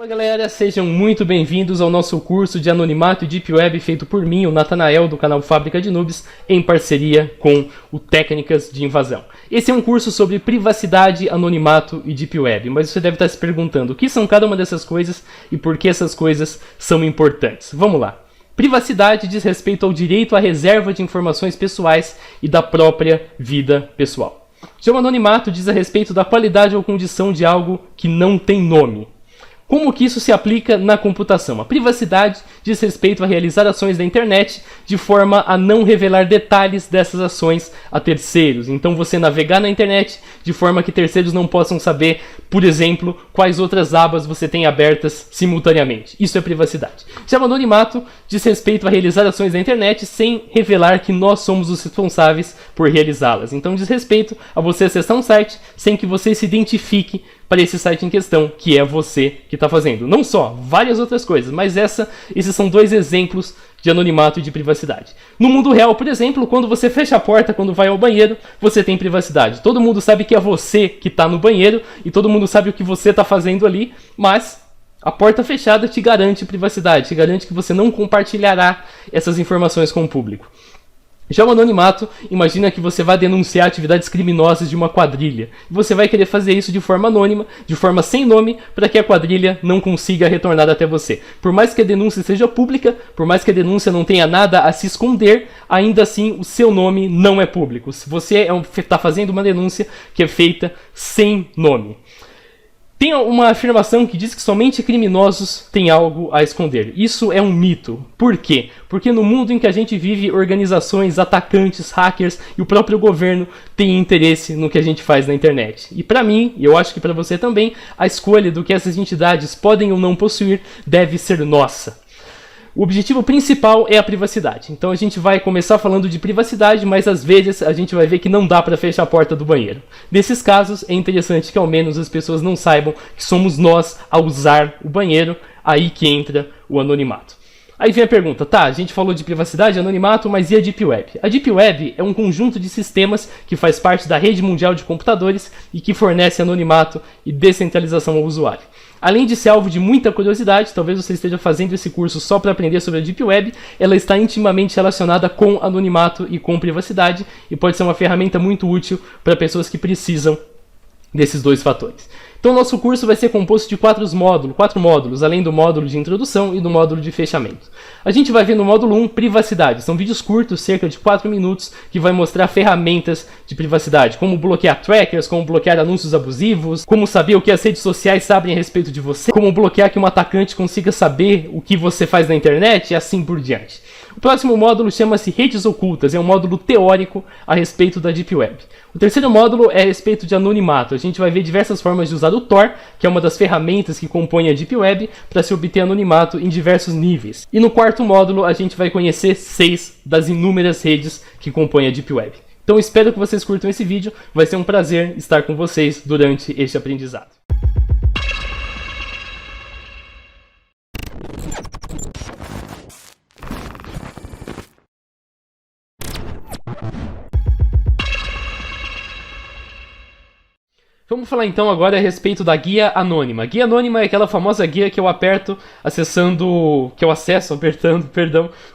Fala galera, sejam muito bem-vindos ao nosso curso de Anonimato e Deep Web feito por mim, o Natanael, do canal Fábrica de Noobs, em parceria com o Técnicas de Invasão. Esse é um curso sobre privacidade, anonimato e Deep Web, mas você deve estar se perguntando o que são cada uma dessas coisas e por que essas coisas são importantes. Vamos lá. Privacidade diz respeito ao direito à reserva de informações pessoais e da própria vida pessoal. Já o anonimato diz a respeito da qualidade ou condição de algo que não tem nome. Como que isso se aplica na computação? A privacidade diz respeito a realizar ações da internet de forma a não revelar detalhes dessas ações a terceiros. Então você navegar na internet de forma que terceiros não possam saber, por exemplo, quais outras abas você tem abertas simultaneamente. Isso é privacidade. Já o anonimato diz respeito a realizar ações da internet sem revelar que nós somos os responsáveis por realizá-las. Então diz respeito a você acessar um site sem que você se identifique para esse site em questão, que é você que está fazendo. Não só, várias outras coisas, mas esses são dois exemplos de anonimato e de privacidade. No mundo real, por exemplo, quando você fecha a porta quando vai ao banheiro, você tem privacidade. Todo mundo sabe que é você que está no banheiro e todo mundo sabe o que você está fazendo ali, mas a porta fechada te garante privacidade, te garante que você não compartilhará essas informações com o público. Já o anonimato, imagina que você vai denunciar atividades criminosas de uma quadrilha. E você vai querer fazer isso de forma anônima, de forma sem nome, para que a quadrilha não consiga retornar até você. Por mais que a denúncia seja pública, por mais que a denúncia não tenha nada a se esconder, ainda assim o seu nome não é público. Se você está fazendo uma denúncia que é feita sem nome. Tem uma afirmação que diz que somente criminosos têm algo a esconder. Isso é um mito. Por quê? Porque no mundo em que a gente vive, organizações, atacantes, hackers e o próprio governo têm interesse no que a gente faz na internet. E para mim, e eu acho que para você também, a escolha do que essas entidades podem ou não possuir deve ser nossa. O objetivo principal é a privacidade. Então a gente vai começar falando de privacidade, mas às vezes a gente vai ver que não dá para fechar a porta do banheiro. Nesses casos, é interessante que ao menos as pessoas não saibam que somos nós a usar o banheiro, aí que entra o anonimato. Aí vem a pergunta, tá, a gente falou de privacidade, anonimato, mas e a Deep Web? A Deep Web é um conjunto de sistemas que faz parte da rede mundial de computadores e que fornece anonimato e descentralização ao usuário. Além de ser alvo de muita curiosidade, talvez você esteja fazendo esse curso só para aprender sobre a Deep Web, ela está intimamente relacionada com anonimato e com privacidade e pode ser uma ferramenta muito útil para pessoas que precisam desses dois fatores. Então o nosso curso vai ser composto de quatro módulos, além do módulo de introdução e do módulo de fechamento. A gente vai ver no módulo 1, privacidade. São vídeos curtos, cerca de 4 minutos, que vai mostrar ferramentas de privacidade, como bloquear trackers, como bloquear anúncios abusivos, como saber o que as redes sociais sabem a respeito de você, como bloquear que um atacante consiga saber o que você faz na internet e assim por diante. O próximo módulo chama-se Redes Ocultas, é um módulo teórico a respeito da Deep Web. O terceiro módulo é a respeito de anonimato. A gente vai ver diversas formas de usar o Tor, que é uma das ferramentas que compõem a Deep Web, para se obter anonimato em diversos níveis. E no quarto módulo a gente vai conhecer 6 das inúmeras redes que compõem a Deep Web. Então espero que vocês curtam esse vídeo, vai ser um prazer estar com vocês durante este aprendizado. Vamos falar então agora a respeito da guia anônima. Guia anônima é aquela famosa guia que eu acesso apertando,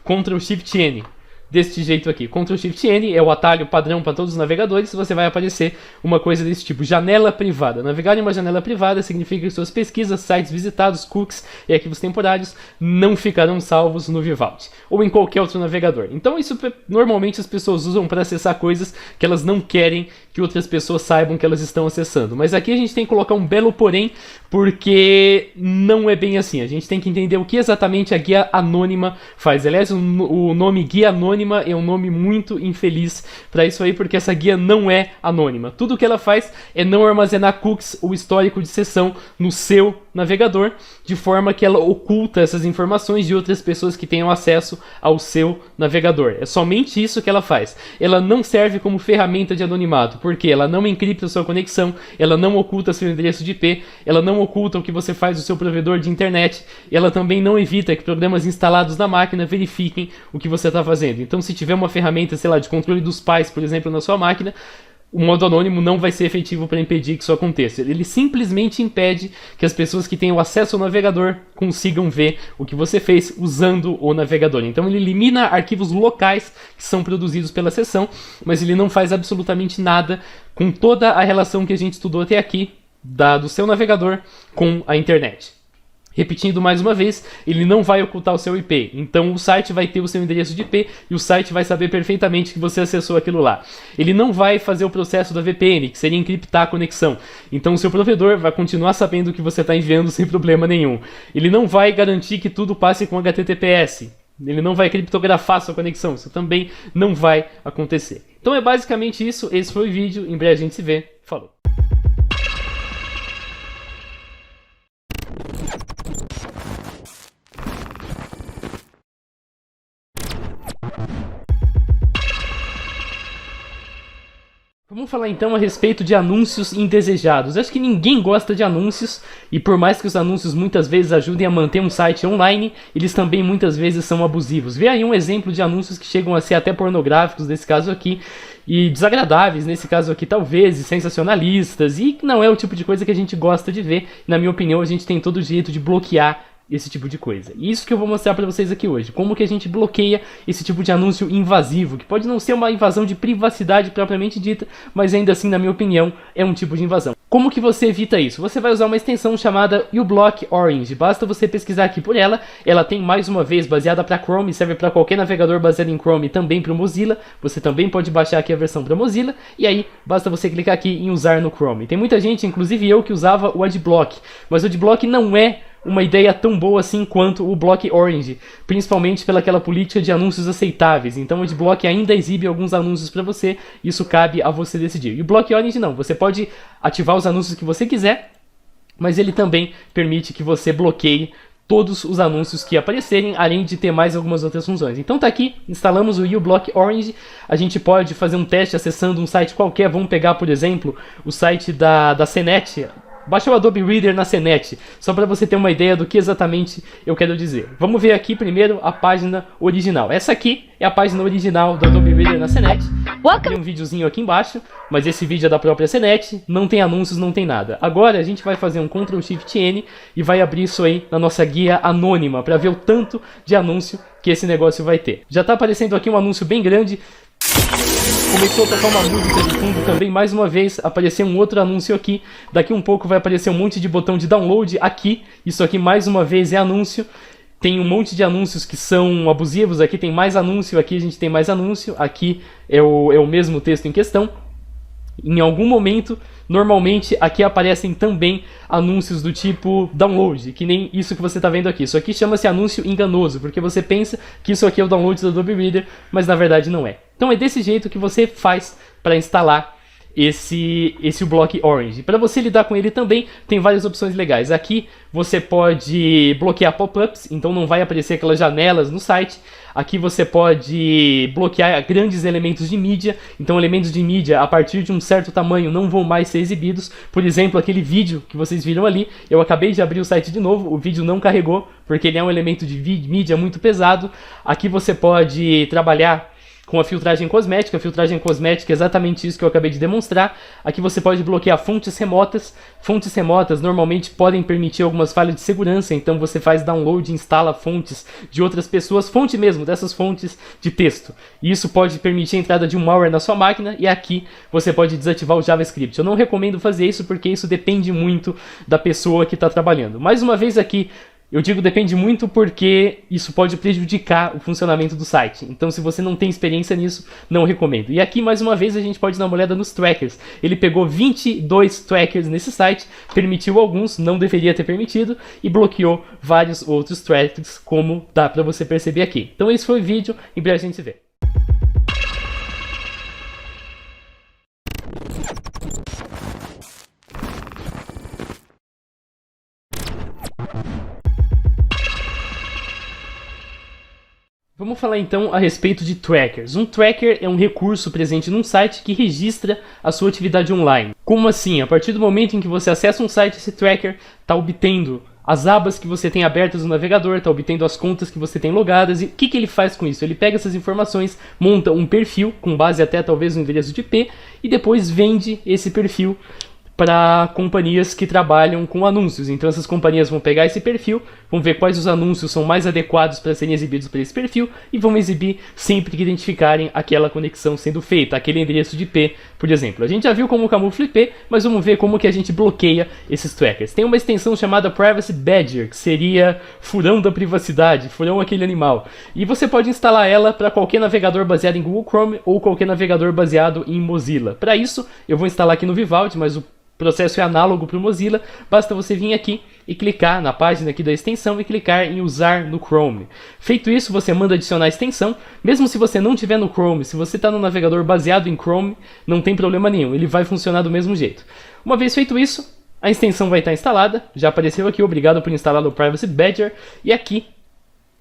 Ctrl Shift N. Deste jeito aqui. Ctrl Shift N é o atalho padrão para todos os navegadores e você vai aparecer uma coisa desse tipo, janela privada. Navegar em uma janela privada significa que suas pesquisas, sites visitados, cookies e arquivos temporários não ficarão salvos no Vivaldi ou em qualquer outro navegador. Então isso normalmente as pessoas usam para acessar coisas que elas não querem que outras pessoas saibam que elas estão acessando. Mas aqui a gente tem que colocar um belo porém, porque não é bem assim. A gente tem que entender o que exatamente a guia anônima faz. Aliás, o nome guia anônima é um nome muito infeliz para isso aí, porque essa guia não é anônima. Tudo que ela faz é não armazenar cookies ou histórico de sessão no seu navegador, de forma que ela oculta essas informações de outras pessoas que tenham acesso ao seu navegador. É somente isso que ela faz. Ela não serve como ferramenta de anonimato, porque ela não encripta sua conexão, ela não oculta seu endereço de IP, ela não oculta o que você faz no seu provedor de internet, e ela também não evita que programas instalados na máquina verifiquem o que você está fazendo. Então, se tiver uma ferramenta, sei lá, de controle dos pais, por exemplo, na sua máquina, o modo anônimo não vai ser efetivo para impedir que isso aconteça. Ele simplesmente impede que as pessoas que tenham acesso ao navegador consigam ver o que você fez usando o navegador. Então ele elimina arquivos locais que são produzidos pela sessão, mas ele não faz absolutamente nada com toda a relação que a gente estudou até aqui do seu navegador com a internet. Repetindo mais uma vez, ele não vai ocultar o seu IP. Então o site vai ter o seu endereço de IP e o site vai saber perfeitamente que você acessou aquilo lá. Ele não vai fazer o processo da VPN, que seria encriptar a conexão. Então o seu provedor vai continuar sabendo o que você está enviando sem problema nenhum. Ele não vai garantir que tudo passe com HTTPS. Ele não vai criptografar sua conexão. Isso também não vai acontecer. Então é basicamente isso. Esse foi o vídeo. Em breve a gente se vê. Falou! Vamos falar então a respeito de anúncios indesejados. Acho que ninguém gosta de anúncios e por mais que os anúncios muitas vezes ajudem a manter um site online, eles também muitas vezes são abusivos. Vê aí um exemplo de anúncios que chegam a ser até pornográficos nesse caso aqui e desagradáveis nesse caso aqui talvez, e sensacionalistas, e não é o tipo de coisa que a gente gosta de ver. Na minha opinião, a gente tem todo o direito de bloquear esse tipo de coisa. E isso que eu vou mostrar para vocês aqui hoje. Como que a gente bloqueia esse tipo de anúncio invasivo, que pode não ser uma invasão de privacidade propriamente dita, mas ainda assim, na minha opinião, é um tipo de invasão. Como que você evita isso? Você vai usar uma extensão chamada uBlock Orange. Basta você pesquisar aqui por ela. Ela tem, mais uma vez, baseada para Chrome, serve para qualquer navegador baseado em Chrome, também para o Mozilla. Você também pode baixar aqui a versão para Mozilla. E aí, basta você clicar aqui em usar no Chrome. Tem muita gente, inclusive eu, que usava o Adblock. Mas o Adblock não é uma ideia tão boa assim quanto o Block Orange, principalmente pelaquela política de anúncios aceitáveis. Então o Adblock ainda exibe alguns anúncios para você, isso cabe a você decidir. E o Block Orange não, você pode ativar os anúncios que você quiser, mas ele também permite que você bloqueie todos os anúncios que aparecerem, além de ter mais algumas outras funções. Então tá aqui, instalamos o uBlock Orange, a gente pode fazer um teste acessando um site qualquer. Vamos pegar, por exemplo, o site da CNET. Baixa o Adobe Reader na CNET, só para você ter uma ideia do que exatamente eu quero dizer. Vamos ver aqui primeiro a página original. Essa aqui é a página original do Adobe Reader na CNET. Tem um videozinho aqui embaixo, mas esse vídeo é da própria CNET, não tem anúncios, não tem nada. Agora a gente vai fazer um Ctrl+Shift+N e vai abrir isso aí na nossa guia anônima, para ver o tanto de anúncio que esse negócio vai ter. Já está aparecendo aqui um anúncio bem grande. Começou a tocar uma música de fundo também, mais uma vez apareceu um outro anúncio aqui. Daqui um pouco vai aparecer um monte de botão de download aqui. Isso aqui mais uma vez é anúncio. Tem um monte de anúncios que são abusivos. Aqui tem mais anúncio, aqui a gente tem mais anúncio. Aqui é o mesmo texto em questão. Em algum momento, normalmente, aqui aparecem também anúncios do tipo download, que nem isso que você está vendo aqui. Isso aqui chama-se anúncio enganoso, porque você pensa que isso aqui é o download do Adobe Reader, mas na verdade não é. Então é desse jeito que você faz para instalar esse uBlock Orange. Para você lidar com ele também, tem várias opções legais. Aqui você pode bloquear pop-ups, então não vai aparecer aquelas janelas no site. Aqui você pode bloquear grandes elementos de mídia, então elementos de mídia a partir de um certo tamanho não vão mais ser exibidos. Por exemplo, aquele vídeo que vocês viram ali, eu acabei de abrir o site de novo, o vídeo não carregou, porque ele é um elemento de mídia muito pesado. Aqui você pode trabalhar com a filtragem cosmética. A filtragem cosmética é exatamente isso que eu acabei de demonstrar. Aqui você pode bloquear fontes remotas. Fontes remotas normalmente podem permitir algumas falhas de segurança, então você faz download e instala fontes de outras pessoas, fonte mesmo, dessas fontes de texto. E isso pode permitir a entrada de um malware na sua máquina, e aqui você pode desativar o JavaScript. Eu não recomendo fazer isso porque isso depende muito da pessoa que está trabalhando. Mais uma vez aqui, eu digo depende muito porque isso pode prejudicar o funcionamento do site. Então se você não tem experiência nisso, não recomendo. E aqui mais uma vez a gente pode dar uma olhada nos trackers. Ele pegou 22 trackers nesse site, permitiu alguns, não deveria ter permitido, e bloqueou vários outros trackers, como dá pra você perceber aqui. Então esse foi o vídeo, em breve a gente se vê. Vamos falar então a respeito de trackers. Um tracker é um recurso presente num site que registra a sua atividade online. Como assim? A partir do momento em que você acessa um site, esse tracker está obtendo as abas que você tem abertas no navegador, está obtendo as contas que você tem logadas. E o que ele faz com isso? Ele pega essas informações, monta um perfil, com base até talvez no endereço de IP, e depois vende esse perfil para companhias que trabalham com anúncios. Então essas companhias vão pegar esse perfil, vão ver quais os anúncios são mais adequados para serem exibidos por esse perfil e vão exibir sempre que identificarem aquela conexão sendo feita, aquele endereço de IP, por exemplo. A gente já viu como camufla IP, mas vamos ver como que a gente bloqueia esses trackers. Tem uma extensão chamada Privacy Badger, que seria furão da privacidade, furão aquele animal. E você pode instalar ela para qualquer navegador baseado em Google Chrome ou qualquer navegador baseado em Mozilla. Para isso, eu vou instalar aqui no Vivaldi, mas o processo é análogo para o Mozilla, basta você vir aqui e clicar na página aqui da extensão e clicar em usar no Chrome. Feito isso, você manda adicionar a extensão, mesmo se você não tiver no Chrome, se você está no navegador baseado em Chrome, não tem problema nenhum, ele vai funcionar do mesmo jeito. Uma vez feito isso, a extensão vai estar instalada, já apareceu aqui, obrigado por instalar o Privacy Badger, e aqui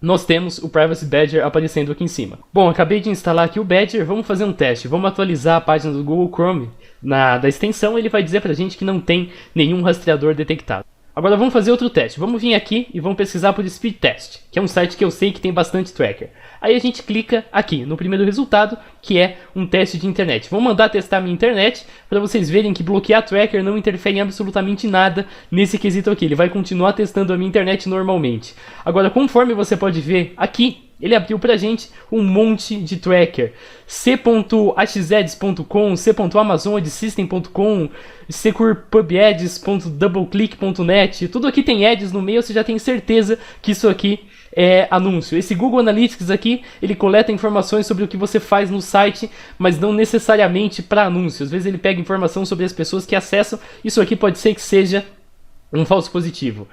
nós temos o Privacy Badger aparecendo aqui em cima. Bom, acabei de instalar aqui o Badger, vamos fazer um teste. Vamos atualizar a página do Google Chrome da extensão, ele vai dizer pra gente que não tem nenhum rastreador detectado. Agora vamos fazer outro teste. Vamos vir aqui e vamos pesquisar por Speed Test, que é um site que eu sei que tem bastante tracker. Aí a gente clica aqui no primeiro resultado, que é um teste de internet. Vou mandar testar minha internet para vocês verem que bloquear tracker não interfere em absolutamente nada nesse quesito aqui. Ele vai continuar testando a minha internet normalmente. Agora, conforme você pode ver aqui, ele abriu pra gente um monte de tracker. c.hzeds.com, c.amazonadsystem.com, securepubAds.doubleclick.net. Tudo aqui tem ads no meio, você já tem certeza que isso aqui é anúncio. Esse Google Analytics aqui, ele coleta informações sobre o que você faz no site, mas não necessariamente para anúncio. Às vezes ele pega informação sobre as pessoas que acessam. Isso aqui pode ser que seja um falso positivo.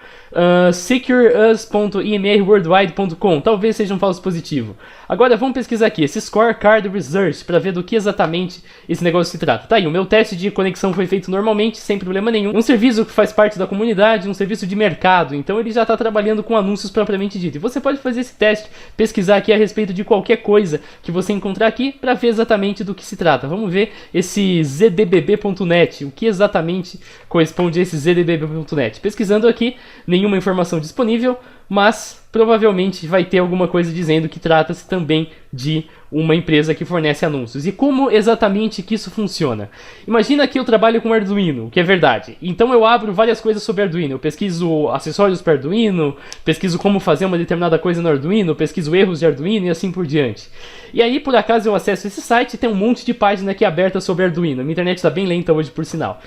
SecureUs.imrworldwide.com, talvez seja um falso positivo. Agora vamos pesquisar aqui, esse Scorecard Research, para ver do que exatamente esse negócio se trata. Tá aí, o meu teste de conexão foi feito normalmente, sem problema nenhum. Um serviço que faz parte da comunidade, um serviço de mercado, então ele já está trabalhando com anúncios propriamente dito. E você pode fazer esse teste, pesquisar aqui a respeito de qualquer coisa que você encontrar aqui, para ver exatamente do que se trata. Vamos ver esse zdbb.net, o que exatamente corresponde a esse zdbb.net. Pesquisando aqui, nenhuma informação disponível, mas provavelmente vai ter alguma coisa dizendo que trata-se também de uma empresa que fornece anúncios. E como exatamente que isso funciona? Imagina que eu trabalho com Arduino, o que é verdade. Então eu abro várias coisas sobre Arduino. Eu pesquiso acessórios para Arduino, pesquiso como fazer uma determinada coisa no Arduino, pesquiso erros de Arduino e assim por diante. E aí, por acaso, eu acesso esse site e tem um monte de página aqui aberta sobre Arduino. A minha internet está bem lenta hoje, por sinal.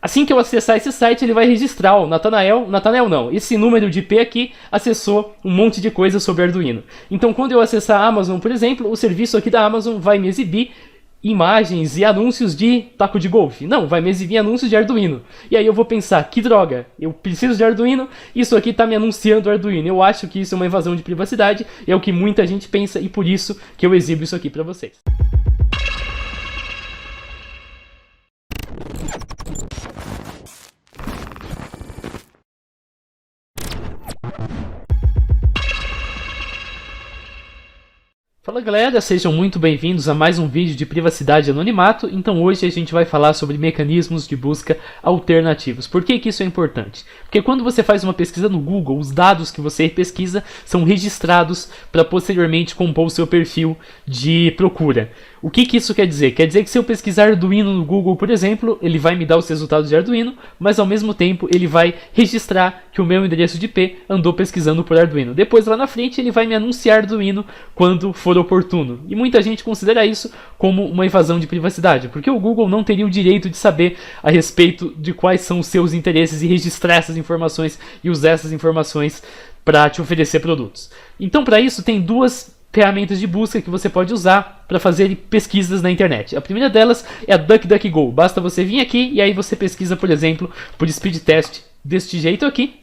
Assim que eu acessar esse site, ele vai registrar o Nathanael não, esse número de IP aqui acessou um monte de coisa sobre Arduino. Então quando eu acessar a Amazon, por exemplo, o serviço aqui da Amazon vai me exibir imagens e anúncios de taco de golfe. Não, vai me exibir anúncios de Arduino. E aí eu vou pensar, que droga, eu preciso de Arduino, isso aqui está me anunciando Arduino. Eu acho que isso é uma invasão de privacidade, é o que muita gente pensa e por isso que eu exibo isso aqui para vocês. Fala galera, sejam muito bem-vindos a mais um vídeo de privacidade e anonimato. Então hoje a gente vai falar sobre mecanismos de busca alternativos. Por que isso é importante? Porque quando você faz uma pesquisa no Google, os dados que você pesquisa são registrados para posteriormente compor o seu perfil de procura. O que isso quer dizer? Quer dizer que se eu pesquisar Arduino no Google, por exemplo, ele vai me dar os resultados de Arduino, mas ao mesmo tempo ele vai registrar que o meu endereço de IP andou pesquisando por Arduino. Depois lá na frente ele vai me anunciar Arduino quando for oportuno. E muita gente considera isso como uma invasão de privacidade, porque o Google não teria o direito de saber a respeito de quais são os seus interesses e registrar essas informações e usar essas informações para te oferecer produtos. Então para isso tem duas ferramentas de busca que você pode usar para fazer pesquisas na internet. A primeira delas é a DuckDuckGo. Basta você vir aqui e aí você pesquisa, por exemplo, por speed test deste jeito aqui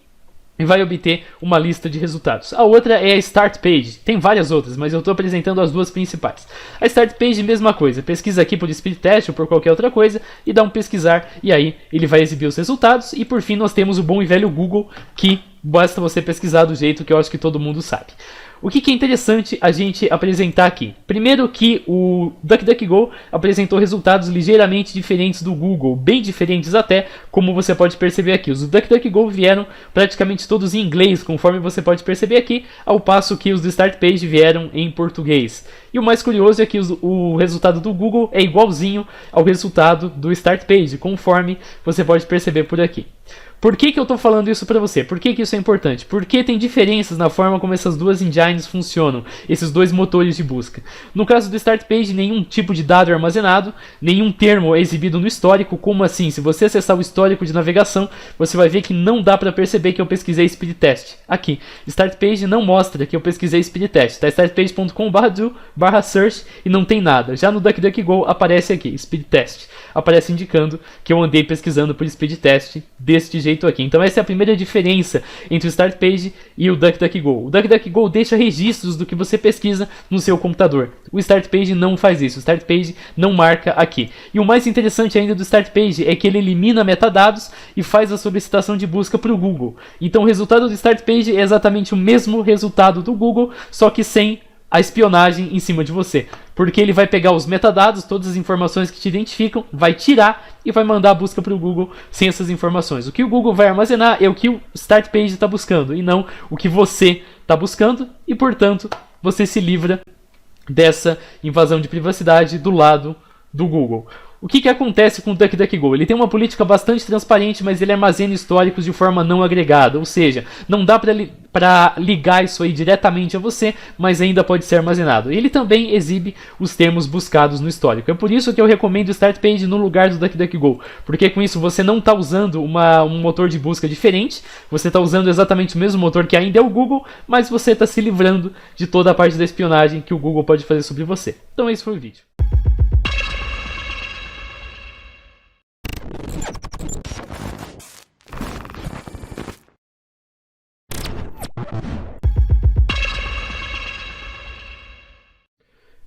e vai obter uma lista de resultados. A outra é a Start Page. Tem várias outras, mas eu estou apresentando as duas principais. A Start Page, mesma coisa. Pesquisa aqui por speed test ou por qualquer outra coisa e dá um pesquisar e aí ele vai exibir os resultados. E por fim nós temos o bom e velho Google, que basta você pesquisar do jeito que eu acho que todo mundo sabe. O que é interessante a gente apresentar aqui? Primeiro que o DuckDuckGo apresentou resultados ligeiramente diferentes do Google, bem diferentes até, como você pode perceber aqui. Os do DuckDuckGo vieram praticamente todos em inglês, conforme você pode perceber aqui, ao passo que os do StartPage vieram em português. E o mais curioso é que o resultado do Google é igualzinho ao resultado do StartPage, conforme você pode perceber por aqui. Por que eu estou falando isso para você? Por que isso é importante? Porque tem diferenças na forma como essas duas engines funcionam, esses dois motores de busca. No caso do StartPage, nenhum tipo de dado é armazenado, nenhum termo é exibido no histórico. Como assim? Se você acessar o histórico de navegação, você vai ver que não dá para perceber que eu pesquisei speed test. Aqui, StartPage não mostra que eu pesquisei speed test. Está startpage.com/do/search e não tem nada. Já no DuckDuckGo aparece aqui, speed test. Aparece indicando que eu andei pesquisando por speed test deste jeito aqui. Então essa é a primeira diferença entre o StartPage e o DuckDuckGo. O DuckDuckGo deixa registros do que você pesquisa no seu computador. O StartPage não faz isso. O StartPage não marca aqui. E o mais interessante ainda do StartPage é que ele elimina metadados e faz a solicitação de busca para o Google. Então o resultado do StartPage é exatamente o mesmo resultado do Google, só que sem a espionagem em cima de você, porque ele vai pegar os metadados, todas as informações que te identificam, vai tirar e vai mandar a busca para o Google sem essas informações. O que o Google vai armazenar é o que o StartPage está buscando e não o que você está buscando, e portanto você se livra dessa invasão de privacidade do lado do Google. O que acontece com o DuckDuckGo? Ele tem uma política bastante transparente, mas ele armazena históricos de forma não agregada, ou seja, não dá para ligar isso aí diretamente a você, mas ainda pode ser armazenado. Ele também exibe os termos buscados no histórico. É por isso que eu recomendo o StartPage no lugar do DuckDuckGo, porque com isso você não está usando um motor de busca diferente, você está usando exatamente o mesmo motor que ainda é o Google, mas você está se livrando de toda a parte da espionagem que o Google pode fazer sobre você. Então esse foi o vídeo.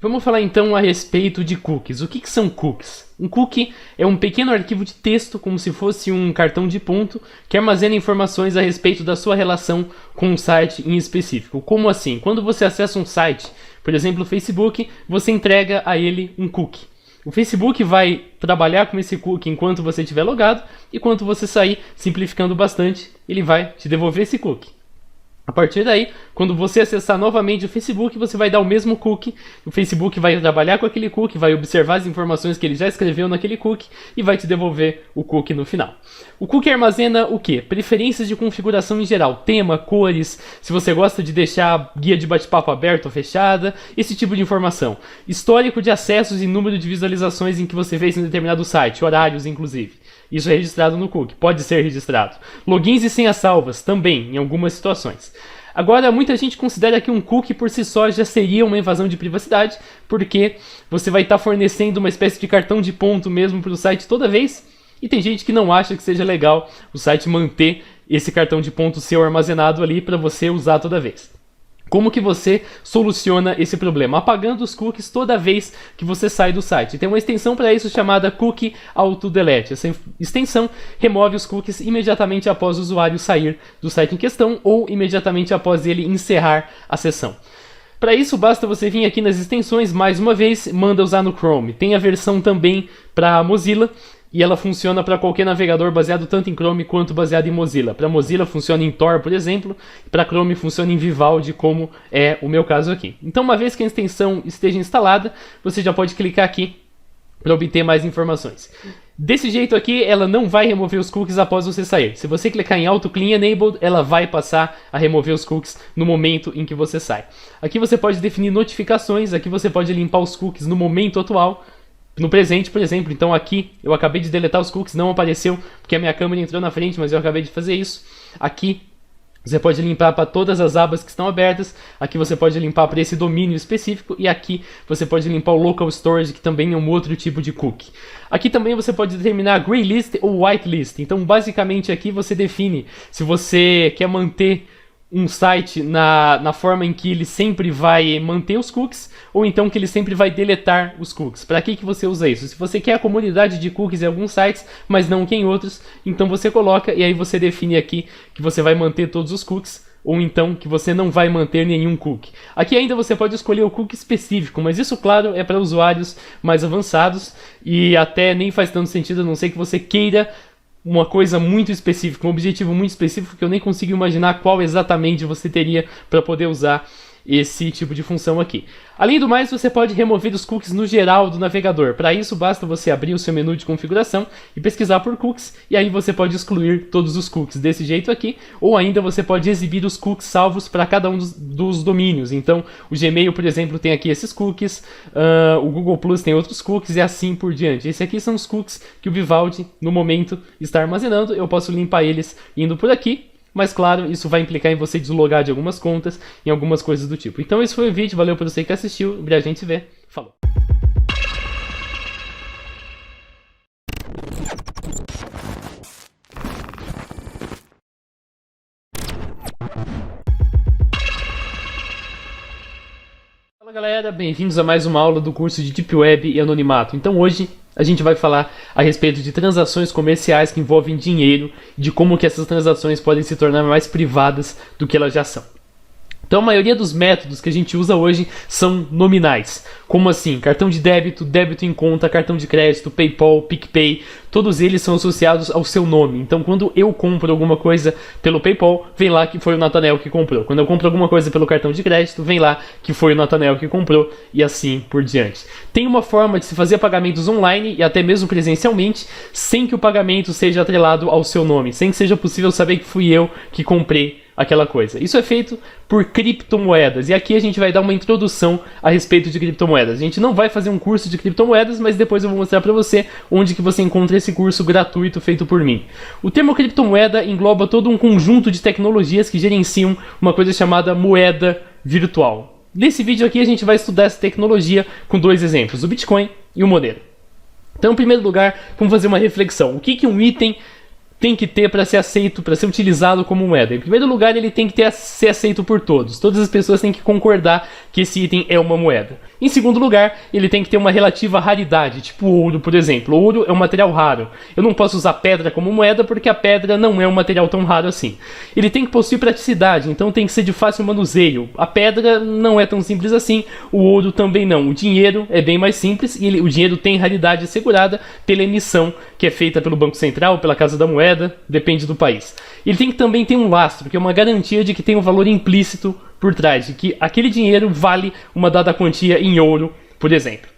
Vamos falar então a respeito de cookies. O que são cookies? Um cookie é um pequeno arquivo de texto, como se fosse um cartão de ponto, que armazena informações a respeito da sua relação com um site em específico. Como assim? Quando você acessa um site, por exemplo o Facebook, você entrega a ele um cookie. O Facebook vai trabalhar com esse cookie enquanto você estiver logado, e quando você sair, simplificando bastante, ele vai te devolver esse cookie. A partir daí, quando você acessar novamente o Facebook, você vai dar o mesmo cookie, o Facebook vai trabalhar com aquele cookie, vai observar as informações que ele já escreveu naquele cookie e vai te devolver o cookie no final. O cookie armazena o quê? Preferências de configuração em geral, tema, cores, se você gosta de deixar a guia de bate-papo aberta ou fechada, esse tipo de informação. Histórico de acessos e número de visualizações em que você fez em determinado site, horários inclusive. Isso é registrado no cookie, pode ser registrado. Logins e senhas salvas, também, em algumas situações. Agora, muita gente considera que um cookie por si só já seria uma invasão de privacidade, porque você vai estar fornecendo uma espécie de cartão de ponto mesmo para o site toda vez, e tem gente que não acha que seja legal o site manter esse cartão de ponto seu armazenado ali para você usar toda vez. Como que você soluciona esse problema? Apagando os cookies toda vez que você sai do site. Tem uma extensão para isso chamada Cookie Auto Delete. Essa extensão remove os cookies imediatamente após o usuário sair do site em questão ou imediatamente após ele encerrar a sessão. Para isso, basta você vir aqui nas extensões, mais uma vez, manda usar no Chrome. Tem a versão também para Mozilla, e ela funciona para qualquer navegador baseado tanto em Chrome quanto baseado em Mozilla. Para Mozilla funciona em Tor, por exemplo, e para Chrome funciona em Vivaldi, como é o meu caso aqui. Então, uma vez que a extensão esteja instalada, você já pode clicar aqui para obter mais informações. Desse jeito aqui, ela não vai remover os cookies após você sair. Se você clicar em Auto Clean Enabled, ela vai passar a remover os cookies no momento em que você sai. Aqui você pode definir notificações, aqui você pode limpar os cookies no momento atual, no presente, por exemplo. Então aqui eu acabei de deletar os cookies, não apareceu porque a minha câmera entrou na frente, mas eu acabei de fazer isso. Aqui você pode limpar para todas as abas que estão abertas, aqui você pode limpar para esse domínio específico, e aqui você pode limpar o Local Storage, que também é um outro tipo de cookie. Aqui também você pode determinar Grey List ou White List. Então basicamente aqui você define se você quer manter um site na forma em que ele sempre vai manter os cookies, ou então que ele sempre vai deletar os cookies. Para que você usa isso? Se você quer a comunidade de cookies em alguns sites, mas não que em outros, então você coloca, e aí você define aqui que você vai manter todos os cookies ou então que você não vai manter nenhum cookie. Aqui ainda você pode escolher o cookie específico, mas isso, claro, é para usuários mais avançados e até nem faz tanto sentido, a não ser que você queira uma coisa muito específica, um objetivo muito específico que eu nem consigo imaginar qual exatamente você teria para poder usar esse tipo de função aqui. Além do mais, você pode remover os cookies no geral do navegador. Para isso, basta você abrir o seu menu de configuração e pesquisar por cookies, e aí você pode excluir todos os cookies desse jeito aqui, ou ainda você pode exibir os cookies salvos para cada um dos domínios. Então, o Gmail, por exemplo, tem aqui esses cookies, o Google Plus tem outros cookies e assim por diante. Esses aqui são os cookies que o Vivaldi, no momento, está armazenando. Eu posso limpar eles indo por aqui. Mas claro, isso vai implicar em você deslogar de algumas contas, em algumas coisas do tipo. Então esse foi o vídeo, valeu por você que assistiu, e a gente se vê, falou! Fala galera, bem-vindos a mais uma aula do curso de Deep Web e Anonimato. Então hoje a gente vai falar a respeito de transações comerciais que envolvem dinheiro e de como que essas transações podem se tornar mais privadas do que elas já são. Então a maioria dos métodos que a gente usa hoje são nominais. Como assim? Cartão de débito, débito em conta, cartão de crédito, PayPal, PicPay, todos eles são associados ao seu nome. Então quando eu compro alguma coisa pelo PayPal, vem lá que foi o Nathanael que comprou. Quando eu compro alguma coisa pelo cartão de crédito, vem lá que foi o Nathanael que comprou e assim por diante. Tem uma forma de se fazer pagamentos online e até mesmo presencialmente, sem que o pagamento seja atrelado ao seu nome, sem que seja possível saber que fui eu que comprei aquela coisa. Isso é feito por criptomoedas. E aqui a gente vai dar uma introdução a respeito de criptomoedas. A gente não vai fazer um curso de criptomoedas, mas depois eu vou mostrar para você onde que você encontra esse curso gratuito feito por mim. O termo criptomoeda engloba todo um conjunto de tecnologias que gerenciam uma coisa chamada moeda virtual. Nesse vídeo aqui a gente vai estudar essa tecnologia com dois exemplos, o Bitcoin e o Monero. Então, em primeiro lugar, vamos fazer uma reflexão. O que um item tem que ter para ser aceito, para ser utilizado como moeda? Em primeiro lugar, ele tem que ser aceito por todos. Todas as pessoas têm que concordar que esse item é uma moeda. Em segundo lugar, ele tem que ter uma relativa raridade, tipo ouro, por exemplo. Ouro é um material raro. Eu não posso usar pedra como moeda porque a pedra não é um material tão raro assim. Ele tem que possuir praticidade, então tem que ser de fácil manuseio. A pedra não é tão simples assim, o ouro também não. O dinheiro é bem mais simples e o dinheiro tem raridade assegurada pela emissão que é feita pelo Banco Central, pela Casa da Moeda, depende do país. Ele tem que também ter um lastro, que é uma garantia de que tem um valor implícito por trás, de que aquele dinheiro vale uma dada quantia em ouro, por exemplo.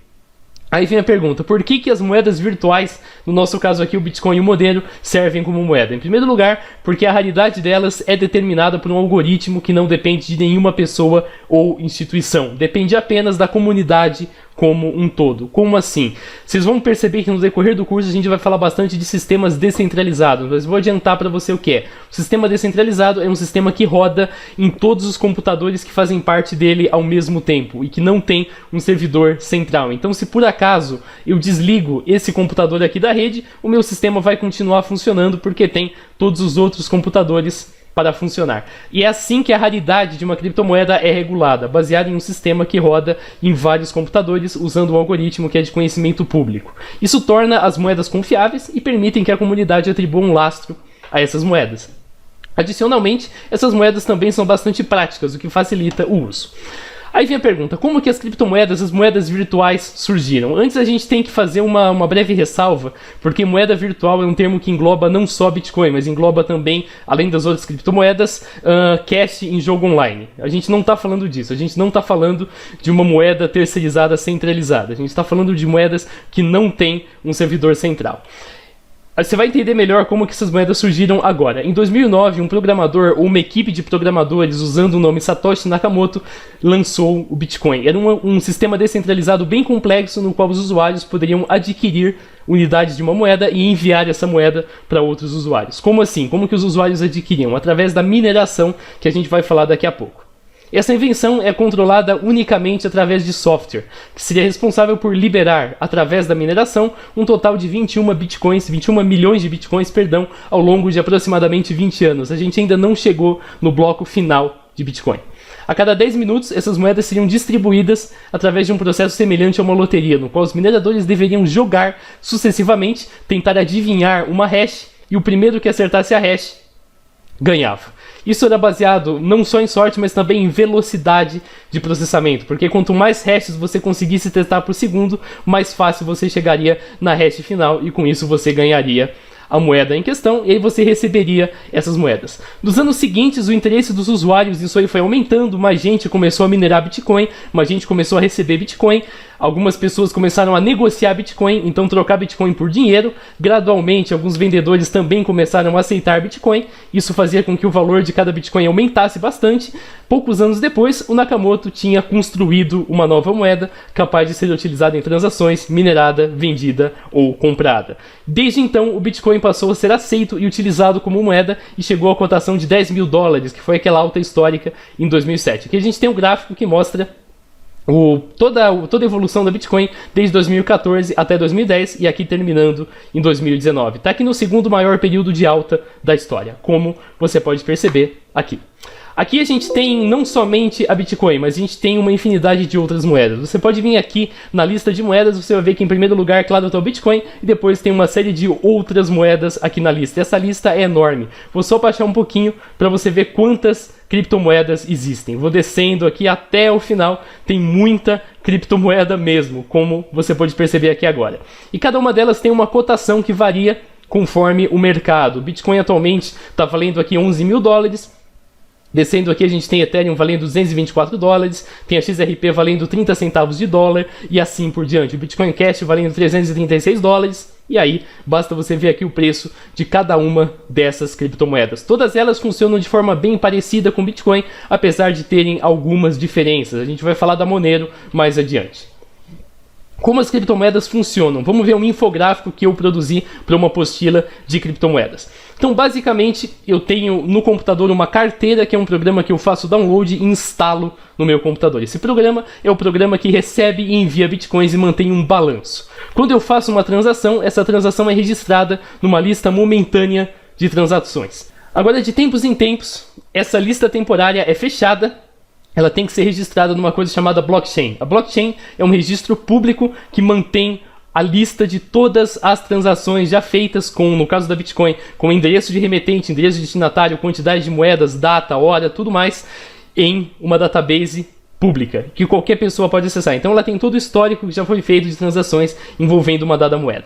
Aí vem a pergunta, por que as moedas virtuais, no nosso caso aqui o Bitcoin e o Monero, servem como moeda? Em primeiro lugar, porque a raridade delas é determinada por um algoritmo que não depende de nenhuma pessoa ou instituição. Depende apenas da comunidade como um todo. Como assim? Vocês vão perceber que no decorrer do curso a gente vai falar bastante de sistemas descentralizados, mas vou adiantar para você o que é. O sistema descentralizado é um sistema que roda em todos os computadores que fazem parte dele ao mesmo tempo e que não tem um servidor central. Então, se por acaso eu desligo esse computador aqui da rede, o meu sistema vai continuar funcionando porque tem todos os outros computadores para funcionar. E é assim que a raridade de uma criptomoeda é regulada, baseada em um sistema que roda em vários computadores usando um algoritmo que é de conhecimento público. Isso torna as moedas confiáveis e permitem que a comunidade atribua um lastro a essas moedas. Adicionalmente, essas moedas também são bastante práticas, o que facilita o uso. Aí vem a pergunta, como que as criptomoedas, as moedas virtuais surgiram? Antes a gente tem que fazer uma breve ressalva, porque moeda virtual é um termo que engloba não só Bitcoin, mas engloba também, além das outras criptomoedas, cash em jogo online. A gente não está falando disso, a gente não está falando de uma moeda terceirizada centralizada, a gente está falando de moedas que não tem um servidor central. Você vai entender melhor como que essas moedas surgiram agora. Em 2009, um programador ou uma equipe de programadores usando o nome Satoshi Nakamoto lançou o Bitcoin. Era um sistema descentralizado bem complexo no qual os usuários poderiam adquirir unidades de uma moeda e enviar essa moeda para outros usuários. Como assim? Como que os usuários adquiriam? Através da mineração, que a gente vai falar daqui a pouco. Essa invenção é controlada unicamente através de software, que seria responsável por liberar, através da mineração, um total de 21 milhões de bitcoins, ao longo de aproximadamente 20 anos. A gente ainda não chegou no bloco final de Bitcoin. A cada 10 minutos, essas moedas seriam distribuídas através de um processo semelhante a uma loteria, no qual os mineradores deveriam jogar sucessivamente, tentar adivinhar uma hash, e o primeiro que acertasse a hash ganhava. Isso era baseado não só em sorte, mas também em velocidade de processamento, porque quanto mais hashes você conseguisse testar por segundo, mais fácil você chegaria na hash final e com isso você ganharia a moeda em questão, e aí você receberia essas moedas. Nos anos seguintes, o interesse dos usuários isso aí foi aumentando, mais gente começou a minerar Bitcoin, mais gente começou a receber Bitcoin, algumas pessoas começaram a negociar Bitcoin, então trocar Bitcoin por dinheiro. Gradualmente, alguns vendedores também começaram a aceitar Bitcoin, isso fazia com que o valor de cada Bitcoin aumentasse bastante. Poucos anos depois, o Nakamoto tinha construído uma nova moeda capaz de ser utilizada em transações, minerada, vendida ou comprada. Desde então, o Bitcoin passou a ser aceito e utilizado como moeda e chegou à cotação de $10.000, que foi aquela alta histórica em 2007. Aqui a gente tem um gráfico que mostra toda a evolução da Bitcoin desde 2014 até 2010 e aqui terminando em 2019. Está aqui no segundo maior período de alta da história, como você pode perceber aqui. Aqui a gente tem não somente a Bitcoin, mas a gente tem uma infinidade de outras moedas. Você pode vir aqui na lista de moedas, você vai ver que em primeiro lugar, claro, está o Bitcoin, e depois tem uma série de outras moedas aqui na lista. Essa lista é enorme. Vou só baixar um pouquinho para você ver quantas criptomoedas existem. Vou descendo aqui até o final, tem muita criptomoeda mesmo, como você pode perceber aqui agora. E cada uma delas tem uma cotação que varia conforme o mercado. O Bitcoin atualmente está valendo aqui $11.000, descendo aqui a gente tem Ethereum valendo $224, tem a XRP valendo 30 centavos de dólar e assim por diante. O Bitcoin Cash valendo $336 e aí basta você ver aqui o preço de cada uma dessas criptomoedas. Todas elas funcionam de forma bem parecida com o Bitcoin, apesar de terem algumas diferenças. A gente vai falar da Monero mais adiante. Como as criptomoedas funcionam? Vamos ver um infográfico que eu produzi para uma apostila de criptomoedas. Então, basicamente, eu tenho no computador uma carteira, que é um programa que eu faço download e instalo no meu computador. Esse programa é o programa que recebe e envia bitcoins e mantém um balanço. Quando eu faço uma transação, essa transação é registrada numa lista momentânea de transações. Agora, de tempos em tempos, essa lista temporária é fechada. Ela tem que ser registrada numa coisa chamada blockchain. A blockchain é um registro público que mantém a lista de todas as transações já feitas com, no caso da Bitcoin, com endereço de remetente, endereço de destinatário, quantidade de moedas, data, hora, tudo mais, em uma database pública, que qualquer pessoa pode acessar. Então ela tem todo o histórico que já foi feito de transações envolvendo uma dada moeda.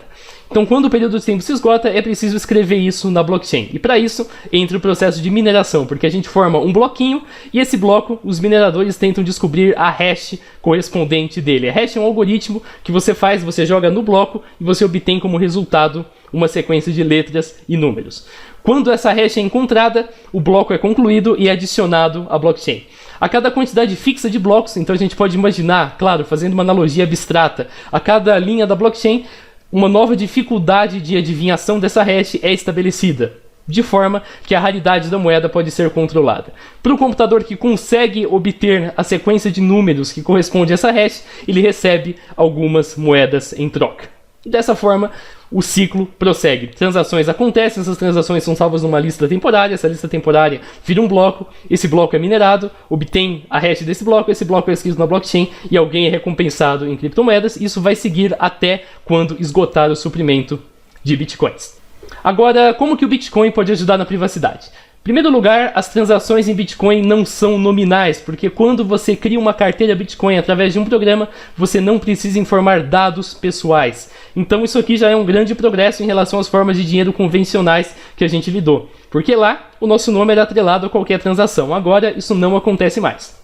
Então quando o período de tempo se esgota, é preciso escrever isso na blockchain. E para isso, entra o processo de mineração, porque a gente forma um bloquinho e esse bloco, os mineradores tentam descobrir a hash correspondente dele. A hash é um algoritmo que você faz, você joga no bloco e você obtém como resultado uma sequência de letras e números. Quando essa hash é encontrada, o bloco é concluído e é adicionado à blockchain. A cada quantidade fixa de blocos, então a gente pode imaginar, claro, fazendo uma analogia abstrata, a cada linha da blockchain, uma nova dificuldade de adivinhação dessa hash é estabelecida, de forma que a raridade da moeda pode ser controlada. Para o computador que consegue obter a sequência de números que corresponde a essa hash, ele recebe algumas moedas em troca. E dessa forma, o ciclo prossegue. Transações acontecem, essas transações são salvas numa lista temporária, essa lista temporária vira um bloco, esse bloco é minerado, obtém a hash desse bloco, esse bloco é escrito na blockchain e alguém é recompensado em criptomoedas. Isso vai seguir até quando esgotar o suprimento de bitcoins. Agora, como que o Bitcoin pode ajudar na privacidade? Em primeiro lugar, as transações em Bitcoin não são nominais, porque quando você cria uma carteira Bitcoin através de um programa, você não precisa informar dados pessoais. Então isso aqui já é um grande progresso em relação às formas de dinheiro convencionais que a gente lidou. Porque lá, o nosso nome era atrelado a qualquer transação. Agora, isso não acontece mais.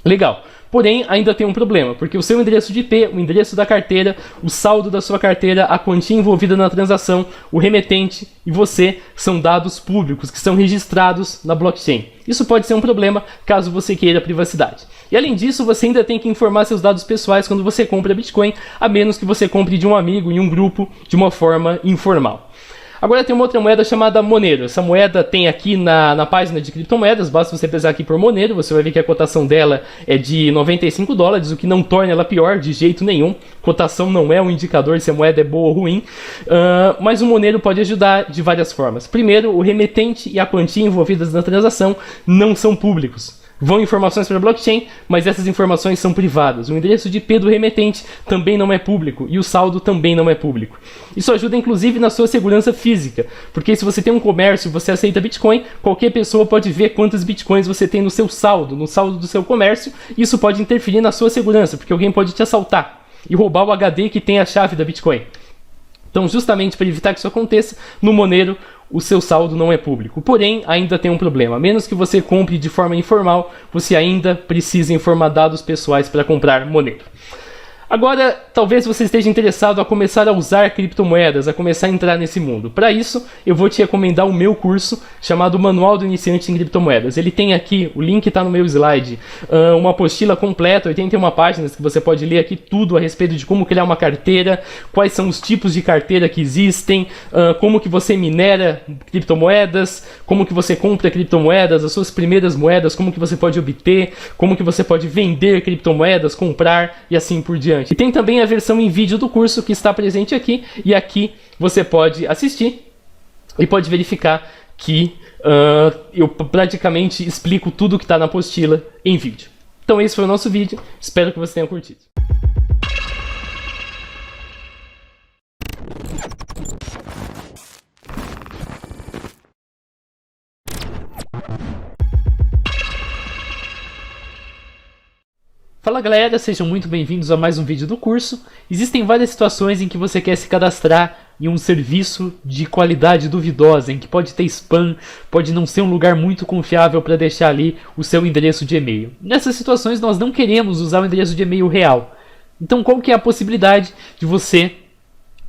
Legal. Porém, ainda tem um problema, porque o seu endereço de IP, o endereço da carteira, o saldo da sua carteira, a quantia envolvida na transação, o remetente e você são dados públicos que são registrados na blockchain. Isso pode ser um problema caso você queira privacidade. E além disso, você ainda tem que informar seus dados pessoais quando você compra Bitcoin, a menos que você compre de um amigo em um grupo de uma forma informal. Agora tem uma outra moeda chamada Monero. Essa moeda tem aqui na página de criptomoedas, basta você pesquisar aqui por Monero, você vai ver que a cotação dela é de $95, o que não torna ela pior de jeito nenhum. Cotação não é um indicador se a moeda é boa ou ruim, mas o Monero pode ajudar de várias formas. Primeiro, o remetente e a quantia envolvidas na transação não são públicos. vão informações para a blockchain, mas essas informações são privadas. O endereço de IP do remetente também não é público e o saldo também não é público. Isso ajuda inclusive na sua segurança física, porque se você tem um comércio e você aceita Bitcoin, qualquer pessoa pode ver quantos Bitcoins você tem no seu saldo, no saldo do seu comércio, e isso pode interferir na sua segurança, porque alguém pode te assaltar e roubar o HD que tem a chave da Bitcoin. Então, justamente para evitar que isso aconteça, no Monero o seu saldo não é público. Porém, ainda tem um problema. A menos que você compre de forma informal, você ainda precisa informar dados pessoais para comprar Monero. Agora, talvez você esteja interessado a começar a usar criptomoedas, a começar a entrar nesse mundo. Para isso, eu vou te recomendar o meu curso chamado Manual do Iniciante em Criptomoedas. Ele tem aqui, o link está no meu slide, uma apostila completa, 81 páginas, que você pode ler aqui tudo a respeito de como criar uma carteira, quais são os tipos de carteira que existem, como que você minera criptomoedas, como que você compra criptomoedas, as suas primeiras moedas, como que você pode obter, como que você pode vender criptomoedas, comprar e assim por diante. E tem também a versão em vídeo do curso que está presente aqui, e aqui você pode assistir e pode verificar que eu praticamente explico tudo que está na apostila em vídeo. Então esse foi o nosso vídeo, espero que você tenha curtido. Fala galera, sejam muito bem-vindos a mais um vídeo do curso. Existem várias situações em que você quer se cadastrar em um serviço de qualidade duvidosa, em que pode ter spam, pode não ser um lugar muito confiável para deixar ali o seu endereço de e-mail. Nessas situações nós não queremos usar o endereço de e-mail real. Então qual que é a possibilidade de você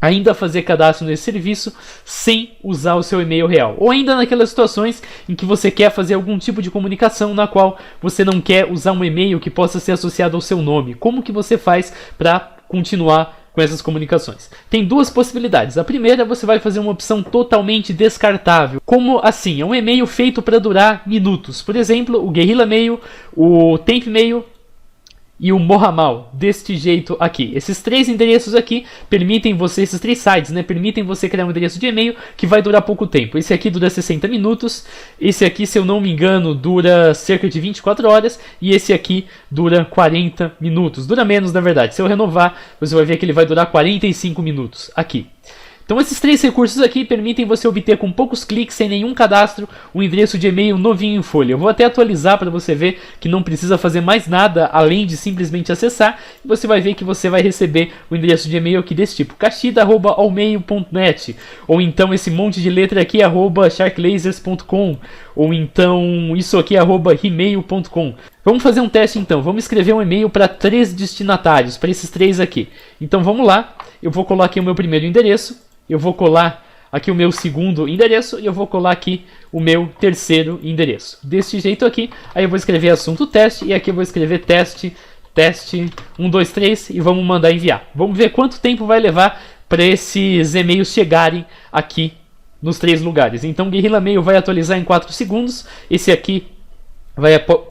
ainda fazer cadastro nesse serviço sem usar o seu e-mail real? Ou ainda naquelas situações em que você quer fazer algum tipo de comunicação na qual você não quer usar um e-mail que possa ser associado ao seu nome. Como que você faz para continuar com essas comunicações? Tem duas possibilidades. A primeira, você vai fazer uma opção totalmente descartável. Como assim? É um e-mail feito para durar minutos. Por exemplo, o Guerrilla Mail, o Temp Mail e o Mohamal, deste jeito aqui. Esses três endereços aqui permitem você, esses três sites, né, permitem você criar um endereço de e-mail que vai durar pouco tempo. Esse aqui dura 60 minutos, esse aqui, se eu não me engano, dura cerca de 24 horas, e esse aqui dura 40 minutos. Dura menos, na verdade. Se eu renovar, você vai ver que ele vai durar 45 minutos aqui. Então esses três recursos aqui permitem você obter com poucos cliques, sem nenhum cadastro, um endereço de e-mail novinho em folha. Eu vou até atualizar para você ver que não precisa fazer mais nada além de simplesmente acessar. E você vai ver que você vai receber o endereço de e-mail aqui desse tipo, kashida@allmail.net, ou então esse monte de letra aqui @sharklasers.com, ou então isso aqui @gmail.com. Vamos fazer um teste então. Vamos escrever um e-mail para 3 destinatários, para esses 3 aqui. Então vamos lá. Eu vou colar aqui o meu primeiro endereço. Eu vou colar aqui o meu segundo endereço. E eu vou colar aqui o meu terceiro endereço. Desse jeito aqui. Aí eu vou escrever assunto teste. E aqui eu vou escrever teste 1, 2, 3. E vamos mandar enviar. Vamos ver quanto tempo vai levar para esses e-mails chegarem aqui nos 3 lugares. Então o Guerrilla Mail vai atualizar em 4 segundos. Esse aqui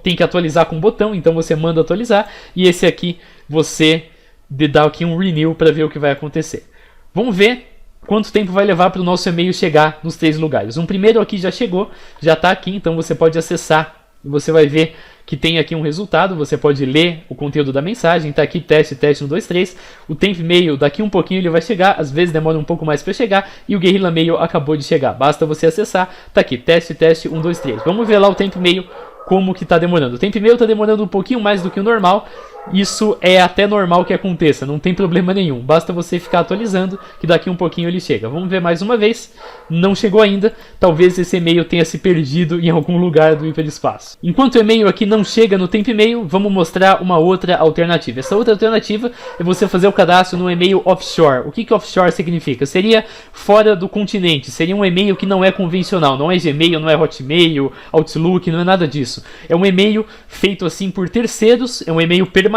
tem que atualizar com um botão, então você manda atualizar, e esse aqui você dá aqui um renew para ver o que vai acontecer. Vamos ver quanto tempo vai levar para o nosso e-mail chegar nos 3 lugares. Um primeiro aqui já chegou, já está aqui, então você pode acessar e você vai ver que tem aqui um resultado. Você pode ler o conteúdo da mensagem, está aqui teste 1, 2, 3. O Temp Mail, daqui um pouquinho ele vai chegar, às vezes demora um pouco mais para chegar, e o Guerrilla Mail acabou de chegar, basta você acessar, está aqui teste 1, 2, 3. Vamos ver lá o Temp Mail como que está demorando. O Temp Mail está demorando um pouquinho mais do que o normal. Isso é até normal que aconteça, não tem problema nenhum. Basta você ficar atualizando que daqui um pouquinho ele chega. Vamos ver mais uma vez. Não chegou ainda. Talvez esse e-mail tenha se perdido em algum lugar do hiperespaço. Enquanto o e-mail aqui não chega no Temp Mail, vamos mostrar uma outra alternativa. Essa outra alternativa é você fazer o cadastro no e-mail offshore. O que offshore significa? Seria fora do continente. Seria um e-mail que não é convencional. Não é Gmail, não é Hotmail, Outlook, não é nada disso. É um e-mail feito assim por terceiros. É um e-mail permanente,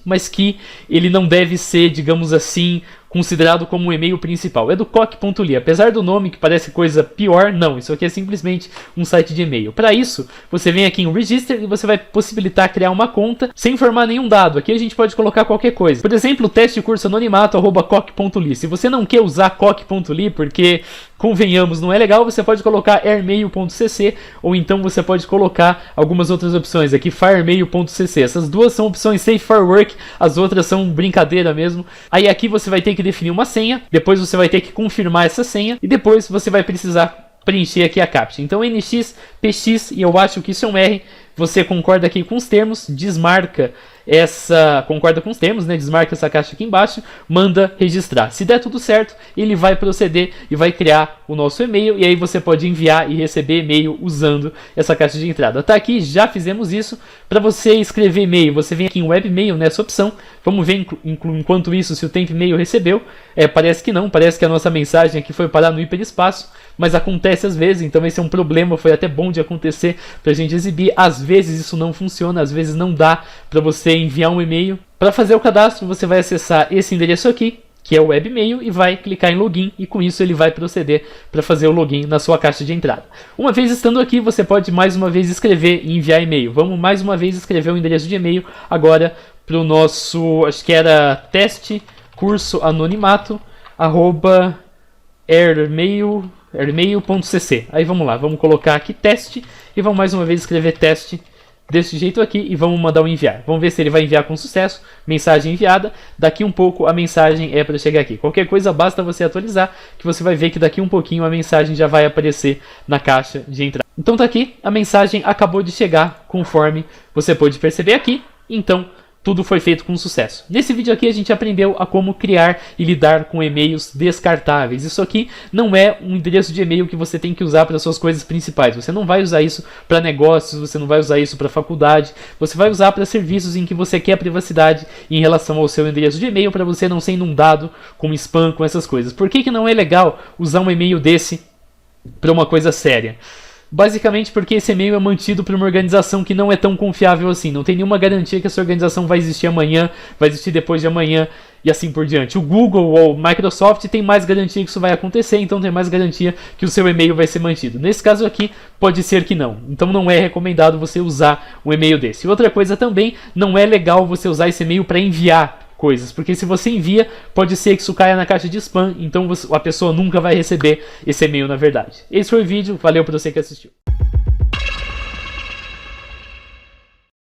mas que ele não deve ser, digamos assim, considerado como um e-mail principal. É do coque.ly. Apesar do nome que parece coisa pior, não. Isso aqui é simplesmente um site de e-mail. Para isso, você vem aqui em Register e você vai possibilitar criar uma conta sem informar nenhum dado. Aqui a gente pode colocar qualquer coisa. Por exemplo, teste curso anonimato@coque.ly. Se você não quer usar coque.ly porque, convenhamos, não é legal, você pode colocar airmail.cc ou então você pode colocar algumas outras opções aqui, firemail.cc. Essas duas são opções safe for work, as outras são brincadeira mesmo. Aí aqui você vai ter que definir uma senha, depois você vai ter que confirmar essa senha e depois você vai precisar preencher aqui a captcha. Então NX, PX, e eu acho que isso é um R, você concorda aqui com os termos, desmarca concorda com os termos, né? Desmarca essa caixa aqui embaixo, manda registrar. Se der tudo certo, ele vai proceder e vai criar o nosso e-mail, e aí você pode enviar e receber e-mail usando essa caixa de entrada. Tá aqui, já fizemos isso. Para você escrever e-mail, você vem aqui em webmail nessa opção. Vamos ver enquanto isso se o tempo e-mail recebeu. Parece que não, parece que a nossa mensagem aqui foi parar no hiperespaço, mas acontece às vezes, então esse é um problema, foi até bom de acontecer pra gente exibir. Às vezes isso não funciona, às vezes não dá para você enviar um e-mail. Para fazer o cadastro, você vai acessar esse endereço aqui, que é o webmail, e vai clicar em login, e com isso ele vai proceder para fazer o login na sua caixa de entrada. Uma vez estando aqui, você pode mais uma vez escrever e enviar e-mail. Vamos mais uma vez escrever o endereço de e-mail agora para o nosso, acho que era teste curso anonimato @airmail.cc. Aí vamos lá, vamos colocar aqui teste e vamos mais uma vez escrever teste desse jeito aqui e vamos mandar o enviar. Vamos ver se ele vai enviar com sucesso. Mensagem enviada. Daqui um pouco a mensagem é para chegar aqui. Qualquer coisa basta você atualizar que você vai ver que daqui um pouquinho a mensagem já vai aparecer na caixa de entrada. Então tá aqui, a mensagem acabou de chegar conforme você pôde perceber aqui. Então tudo foi feito com sucesso. Nesse vídeo aqui a gente aprendeu a como criar e lidar com e-mails descartáveis. Isso aqui não é um endereço de e-mail que você tem que usar para suas coisas principais. Você não vai usar isso para negócios, você não vai usar isso para faculdade. Você vai usar para serviços em que você quer privacidade em relação ao seu endereço de e-mail, para você não ser inundado com spam, com essas coisas. Por que não é legal usar um e-mail desse para uma coisa séria? Basicamente porque esse e-mail é mantido por uma organização que não é tão confiável assim. Não tem nenhuma garantia que essa organização vai existir amanhã, vai existir depois de amanhã e assim por diante. O Google ou o Microsoft tem mais garantia que isso vai acontecer, então tem mais garantia que o seu e-mail vai ser mantido. Nesse caso aqui, pode ser que não. Então não é recomendado você usar um e-mail desse. E outra coisa também, não é legal você usar esse e-mail para enviar coisas, porque se você envia, pode ser que isso caia na caixa de spam, então a pessoa nunca vai receber esse e-mail na verdade. Esse foi o vídeo, valeu por você que assistiu.